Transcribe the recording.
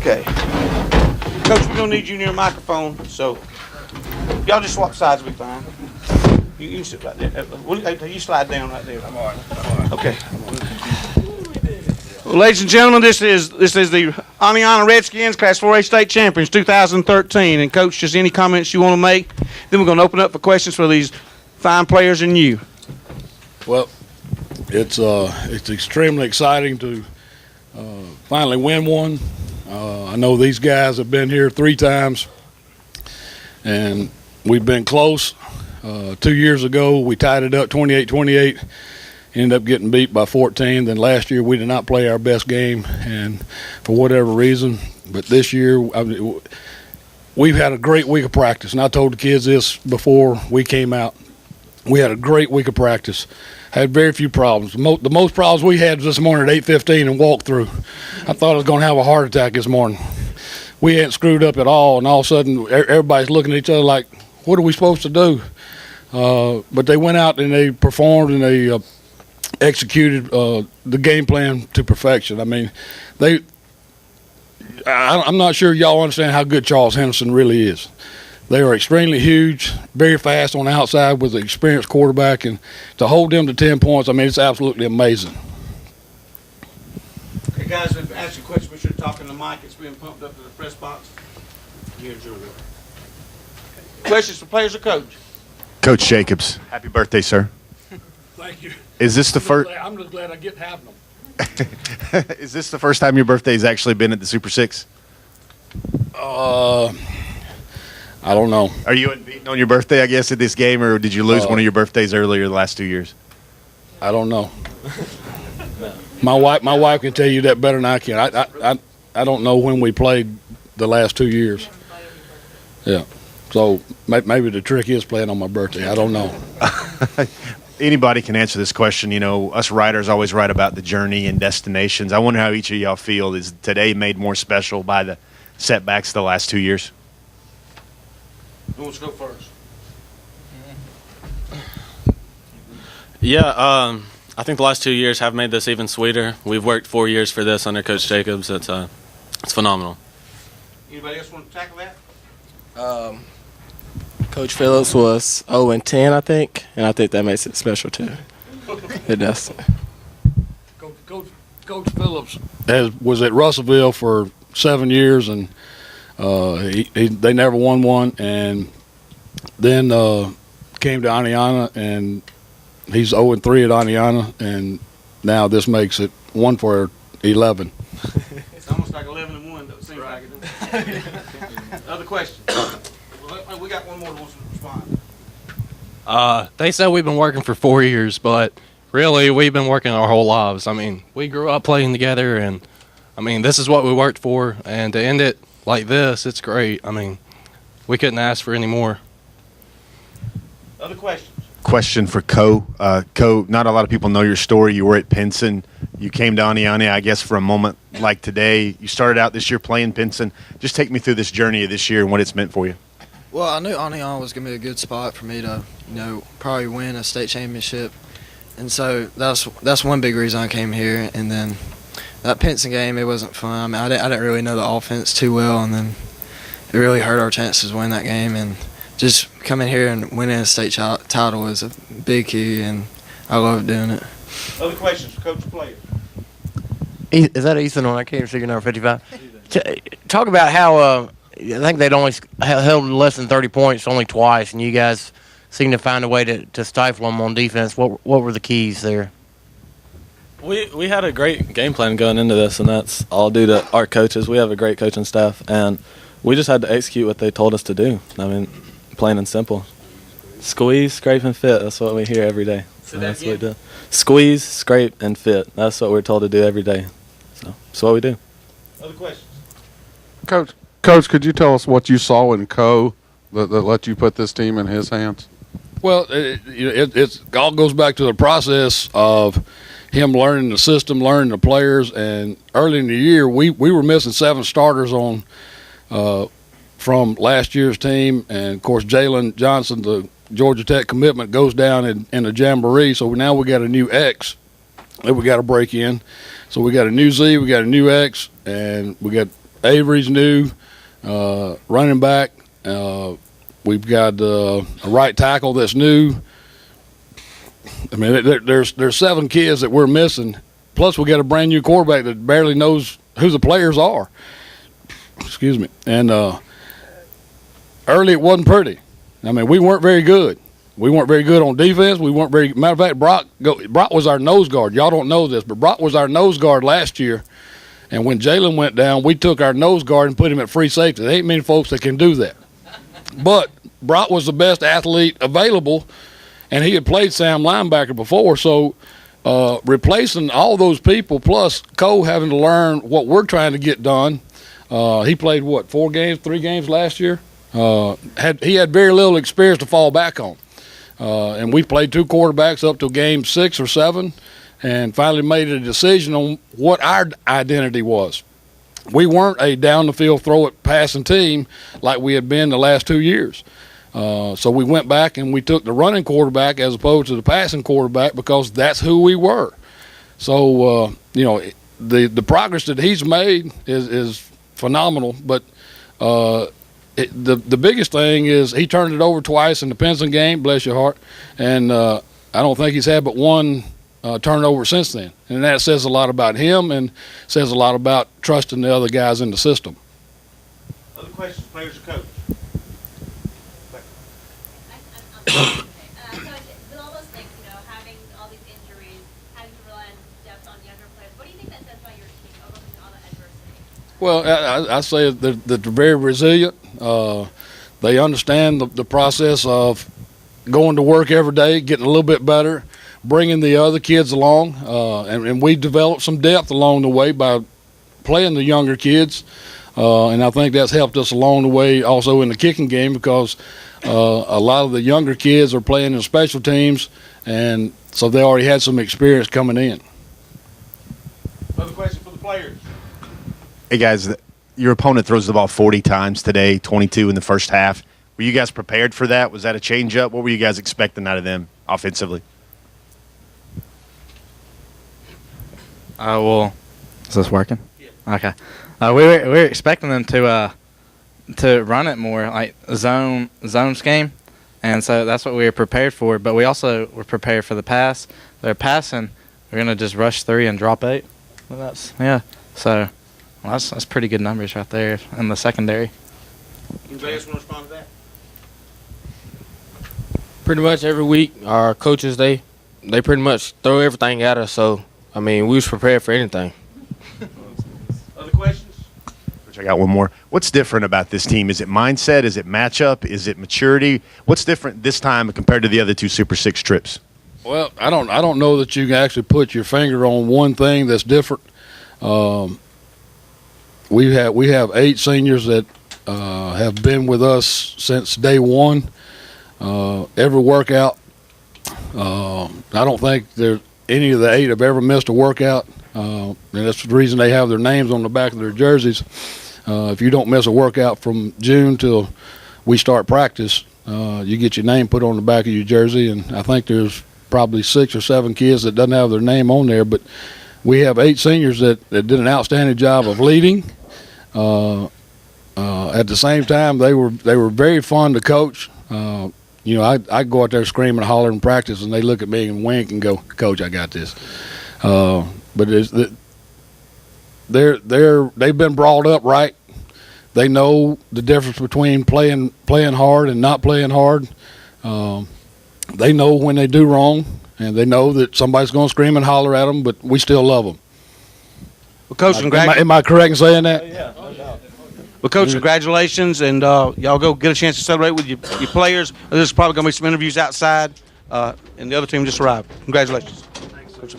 Okay. Coach, we're going to need you near a microphone, so y'all just swap sides, will be fine. You can sit right there. You slide down right there. I'm all right. Okay. Well, ladies and gentlemen, this is the oneonta Redskins Class 4A State Champions 2013. And, Coach, just any comments you want to make? Then we're going to open up for questions for these fine players and you. Well, it's extremely exciting to finally win one. I know these guys have been here 3 times, and we've been close. 2 years ago, we tied it up 28-28, ended up getting beat by 14. Then last year, we did not play our best game, and for whatever reason. But this year, we've had a great week of practice, and I told the kids this before we came out. We had a great week of practice. Had very few problems. The most problems we had was this morning at 8:15 and walked through. I thought I was going to have a heart attack this morning. We hadn't screwed up at all, and all of a sudden everybody's looking at each other like, what are we supposed to do? But they went out and they performed and they executed the game plan to perfection. I mean, I'm not sure y'all understand how good Charles Henderson really is. They are extremely huge, very fast on the outside with an experienced quarterback, and to hold them to 10 points, I mean, it's absolutely amazing. Okay, guys, if you ask a question, we should talk in the mic. It's being pumped up to the press box. Here's your questions for players or coach? Coach Jacobs, happy birthday, sir. Thank you. Is this the first? I'm just glad I get having them. Is this the first time your birthday's actually been at the Super Six? I don't know. Are you unbeaten on your birthday, I guess, at this game, or did you lose one of your birthdays earlier the last 2 years? I don't know. My wife can tell you that better than I can. I don't know when we played the last 2 years. Yeah. So maybe the trick is playing on my birthday. I don't know. Anybody can answer this question. You know, us writers always write about the journey and destinations. I wonder how each of y'all feel. Is today made more special by the setbacks the last 2 years? Who wants to go first? Yeah, I think the last 2 years have made this even sweeter. We've worked 4 years for this under Coach Jacobs. It's phenomenal. Anybody else want to tackle that? Coach Phillips was 0-10, I think, and I think that makes it special too. It does. Coach Phillips was at Russellville for 7 years, and they never won one. And then came to Oneonta, and he's 0-3 at Oneonta, and now this makes it 1 for 11. It's almost like 11-1, though. It seems like it. Other questions? We got one more that wants to respond. They said we've been working for 4 years, but really we've been working our whole lives. I mean, we grew up playing together, and I mean, this is what we worked for, and to end it like this, it's great. I mean, we couldn't ask for any more. Other questions? Question for Co. Co, not a lot of people know your story. You were at Pinson. You came to Oneonta, I guess, for a moment like today. You started out this year playing Pinson. Just take me through this journey of this year and what it's meant for you. Well, I knew Oneonta was going to be a good spot for me to, probably win a state championship. And so that's one big reason I came here. And then that Pinson game, it wasn't fun. I mean, I didn't really know the offense too well, and then it really hurt our chances to win that game. And just coming here and winning a state title was a big key, and I loved doing it. Other questions for Coach Player? Is that Ethan on? I can't even see your number 55. Talk about how I think they'd only held less than 30 points only twice, and you guys seemed to find a way to stifle them on defense. What were the keys there? We had a great game plan going into this, and that's all due to our coaches. We have a great coaching staff, and we just had to execute what they told us to do. I mean, plain and simple. Squeeze, scrape, and fit. That's what we hear every day. So that's what we do. Squeeze, scrape, and fit. That's what we're told to do every day. So that's what we do. Other questions? Coach, could you tell us what you saw in Co that let you put this team in his hands? Well, it all goes back to the process of him learning the system, learning the players. And early in the year, we were missing 7 starters on from last year's team. And, of course, Jalen Johnson, the Georgia Tech commitment, goes down in the Jamboree. So now we got a new X that we got to break in. So we got a new Z, we got a new X, and we got Avery's new, running back. We've got a right tackle that's new. I mean, there's 7 kids that we're missing. Plus, we got a brand new quarterback that barely knows who the players are. Excuse me. And early it wasn't pretty. I mean, we weren't very good. We weren't very good on defense. Matter of fact, Brock was our nose guard. Y'all don't know this, but Brock was our nose guard last year. And when Jalen went down, we took our nose guard and put him at free safety. There ain't many folks that can do that. But Brock was the best athlete available, and he had played Sam linebacker before. So replacing all those people, plus Cole having to learn what we're trying to get done. He played, 3 games last year? He had very little experience to fall back on. And we played 2 quarterbacks up to game 6 or 7 and finally made a decision on what our identity was. We weren't a down-the-field, throw-it, passing team like we had been the last 2 years. So we went back and we took the running quarterback as opposed to the passing quarterback because that's who we were. So, the progress that he's made is phenomenal. But the biggest thing is he turned it over twice in the Pinson game, bless your heart, and I don't think he's had but 1 turnover since then. And that says a lot about him and says a lot about trusting the other guys in the system. Other questions, players or coach? So with all those things, having all these injuries, having to rely on depth on younger players, what do you think that says about your team overcoming all that adversity? Well, I say that they're very resilient. They understand the process of going to work every day, getting a little bit better, bringing the other kids along, and we developed some depth along the way by playing the younger kids, and I think that's helped us along the way also in the kicking game because a lot of the younger kids are playing in special teams, and so they already had some experience coming in. Another question for the players. Hey, guys, your opponent throws the ball 40 times today, 22 in the first half. Were you guys prepared for that? Was that a change-up? What were you guys expecting out of them offensively? Is this working? Yeah. Okay. We were expecting them to run it more, like zone scheme, and so that's what we were prepared for. But we also were prepared for the pass. They're passing. We're gonna just rush 3 and drop 8. So that's pretty good numbers right there in the secondary. Anybody else want to respond to that? Pretty much every week, our coaches they pretty much throw everything at us. So we was prepared for anything. Other questions? I got one more. What's different about this team? Is it mindset? Is it matchup? Is it maturity? What's different this time compared to the other 2 Super 6 trips? Well, I don't know that you can actually put your finger on one thing that's different. We have 8 seniors that have been with us since day one. Every workout. I don't think any of the 8 have ever missed a workout, and that's the reason they have their names on the back of their jerseys. If you don't miss a workout from June till we start practice, you get your name put on the back of your jersey, and I think there's probably 6 or 7 kids that doesn't have their name on there, but we have 8 seniors that did an outstanding job of leading. At the same time, they were very fun to coach. I go out there screaming and hollering in practice, and they look at me and wink and go, "Coach, I got this." But they've been brought up right. They know the difference between playing hard and not playing hard. They know when they do wrong, and they know that somebody's going to scream and holler at them, but we still love them. Well, Coach, am I correct in saying that? Yeah. Well, Coach, congratulations, and y'all go get a chance to celebrate with your players. There's probably going to be some interviews outside, and the other team just arrived. Congratulations.